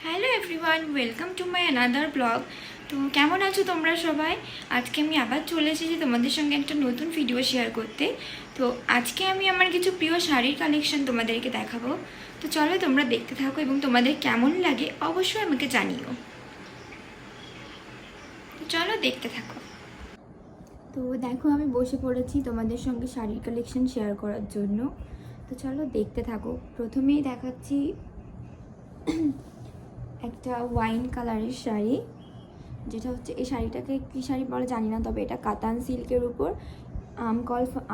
Hello everyone, welcome to my another blog. তো কেমন আছো তোমরা সবাই? আজকে আমি আবার চলে এসেছি তোমাদের সঙ্গে একটা নতুন ভিডিও শেয়ার করতে। তো আজকে আমি আমার কিছু প্রিয় শাড়ির কালেকশন তোমাদেরকে দেখাবো। তো চলো তোমরা দেখতে থাকো এবং তোমাদের কেমন লাগে অবশ্যই আমাকে জানিও। তো চলো দেখতে থাকো। তো দেখো আমি বসে পড়েছি তোমাদের সঙ্গে শাড়ির কালেকশন শেয়ার করার জন্য। তো চলো দেখতে থাকো। প্রথমেই দেখাচ্ছি একটা ওয়াইন কালারের শাড়ি, যেটা হচ্ছে এই শাড়িটাকে কী শাড়ি বলে জানি না, তবে এটা কাতান সিল্কের উপর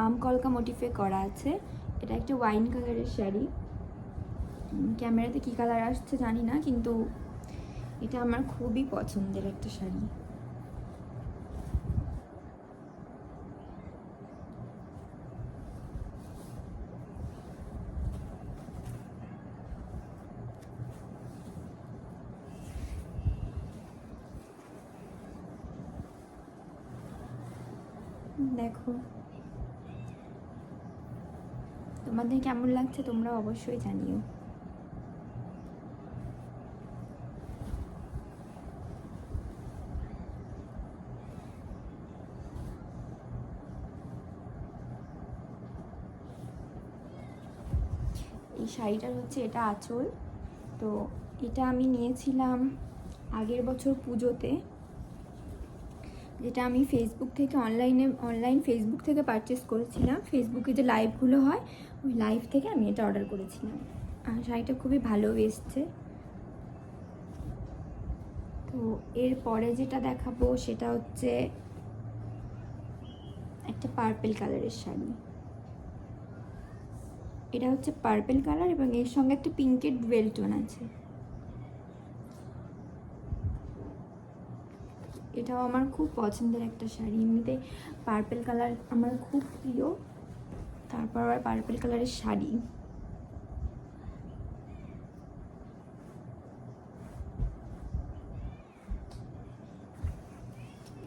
আমকলকা মোটিফে করা আছে। এটা একটা ওয়াইন কালারের শাড়ি। ক্যামেরাতে কী কালার আসছে জানি না, কিন্তু এটা আমার খুবই পছন্দের একটা শাড়ি। দেখো তোমাদের কেমন লাগছে তোমরা অবশ্যই জানিও। এই শাড়িটার হচ্ছে এটা আঁচল। তো এটা আমি নিয়েছিলাম আগের বছর পুজোতে, যেটা আমি ফেসবুক থেকে অনলাইন ফেসবুক থেকে পারচেস করেছিলাম। ফেসবুকে যে লাইভগুলো হয় ওই লাইভ থেকে আমি এটা অর্ডার করেছিলাম, আর শাড়িটা খুবই ভালো এসছে। তো এরপরে যেটা দেখাবো সেটা হচ্ছে একটা পার্পেল কালারের শাড়ি। এটা হচ্ছে পার্পেল কালার এবং এর সঙ্গে একটা পিঙ্কের ডুয়েল টোন আছে। এটাও আমার খুব পছন্দের একটা শাড়ি। এমনিতে পার্পেল কালার আমার খুব প্রিয়, তারপর আবার পার্পেল কালারের শাড়ি।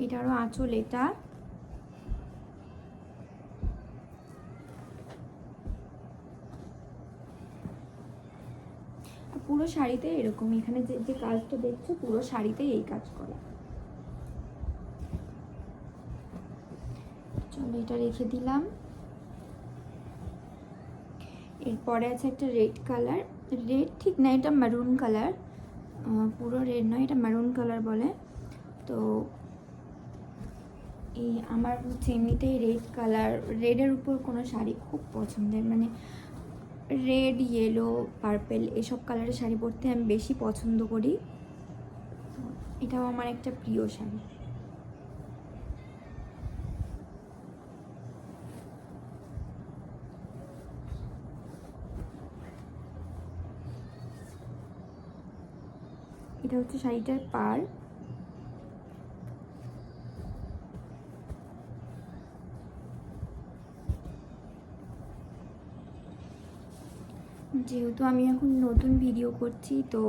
এটারও আঁচল এটা। পুরো শাড়িতে এরকম, এখানে যে যে কাজটা দেখছো পুরো শাড়িতেই এই কাজ করা। চলো এটা রেখে দিলাম। এরপরে আছে একটা রেড কালার, রেড ঠিক না, এটা মারুন কালার, পুরো রেড নয়, এটা মারুন কালার বলে। তো এই আমার হচ্ছে এমনিতেই রেড কালার, রেডের উপর কোনো শাড়ি খুব পছন্দের, মানে রেড, ইয়েলো, পার্পেল এসব কালারের শাড়ি পরতে আমি বেশি পছন্দ করি। এটাও আমার একটা প্রিয় শাড়ি। এটা হচ্ছে শাড়িটার পাড়। যেহেতু আমি এখন নতুন ভিডিও করছি, তো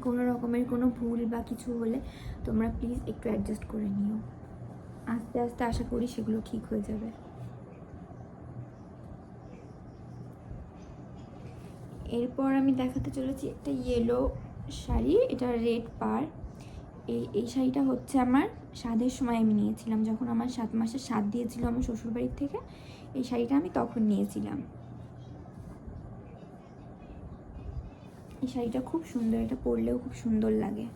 কোনো রকমের কোনো ভুল বা কিছু হলে তোমরা প্লিজ একটু অ্যাডজাস্ট করে নিও। আস্তে আস্তে আশা করি সেগুলো ঠিক হয়ে যাবে। এরপর আমি দেখাতে চলেছি একটা ইয়েলো শাড়ি, এটা রেড পাড়। এই শাড়িটা হচ্ছে আমার স্বাদের সময় আমি নিয়েছিলাম, যখন আমার 7 মাসের স্বাদ দিয়েছিল আমার শ্বশুরবাড়ির থেকে। এই শাড়িটা আমি তখন নিয়েছিলাম। এই শাড়িটা খুব সুন্দর, এটা পরলেও খুব সুন্দর লাগে।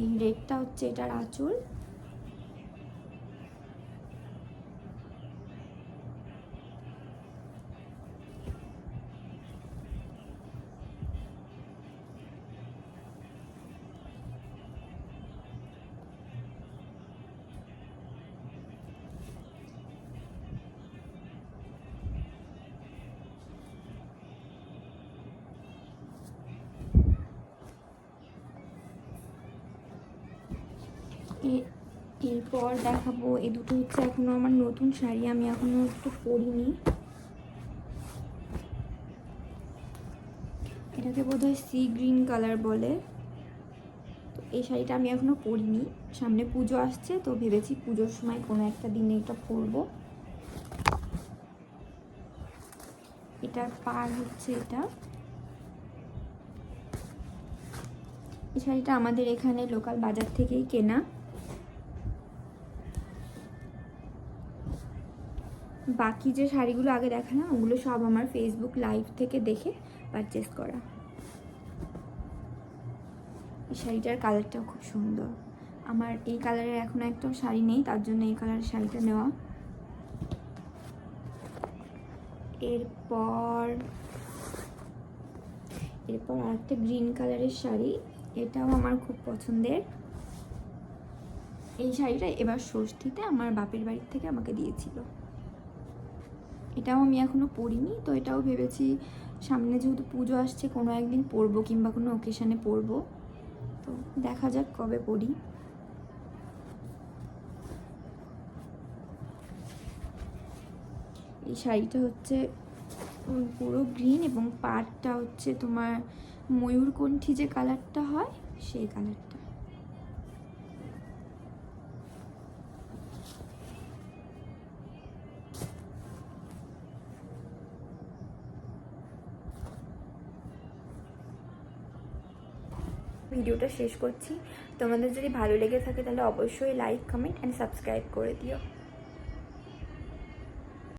এই রেডটা হচ্ছে এটার আঁচল। এরপর দেখাবো এই দুটো হচ্ছে এখনো আমার নতুন শাড়ি, আমি এখনো একটু পরিনি। এটাকে বোধহয় সি গ্রিন কালার বলে। তো এই শাড়িটা আমি এখনো পরিনি, সামনে পুজো আসছে, তো ভেবেছি পুজোর সময় কোনো একটা দিনে এটা পরবো। এটার পাড় হচ্ছে এটা। এই শাড়িটা আমাদের এখানে লোকাল বাজার থেকেই কেনা। বাকি যে শাড়িগুলো আগে দেখালাম ওগুলো সব আমার ফেসবুক লাইভ থেকে দেখে পারচেস করা। এই শাড়িটার কালারটাও খুব সুন্দর। আমার এই কালারের এখনো একটা শাড়ি নেই, তার জন্য এই কালারের শাড়িটা নেওয়া। এরপর আরেকটা গ্রিন কালারের শাড়ি, এটাও আমার খুব পছন্দের। এই শাড়িটা এবার ষষ্ঠীতে আমার বাপের বাড়ির থেকে আমাকে দিয়েছিল। এটাও আমি এখনো পরিনি, তো এটাও ভেবেছি সামনে যেহেতু পুজো আসছে কোনো একদিন পরবো কিংবা কোনো অকেশানে পরবো, তো দেখা যাক কবে পরি। এই শাড়িটা হচ্ছে পুরো গ্রিন এবং পাড়টা হচ্ছে তোমার ময়ূরকণ্ঠী যে কালারটা হয় সেই কালারটা। ভিডিওটা শেষ করছি। তোমাদের যদি ভালো লেগে থাকে তাহলে অবশ্যই লাইক, কমেন্ট অ্যান্ড সাবস্ক্রাইব করে দিও।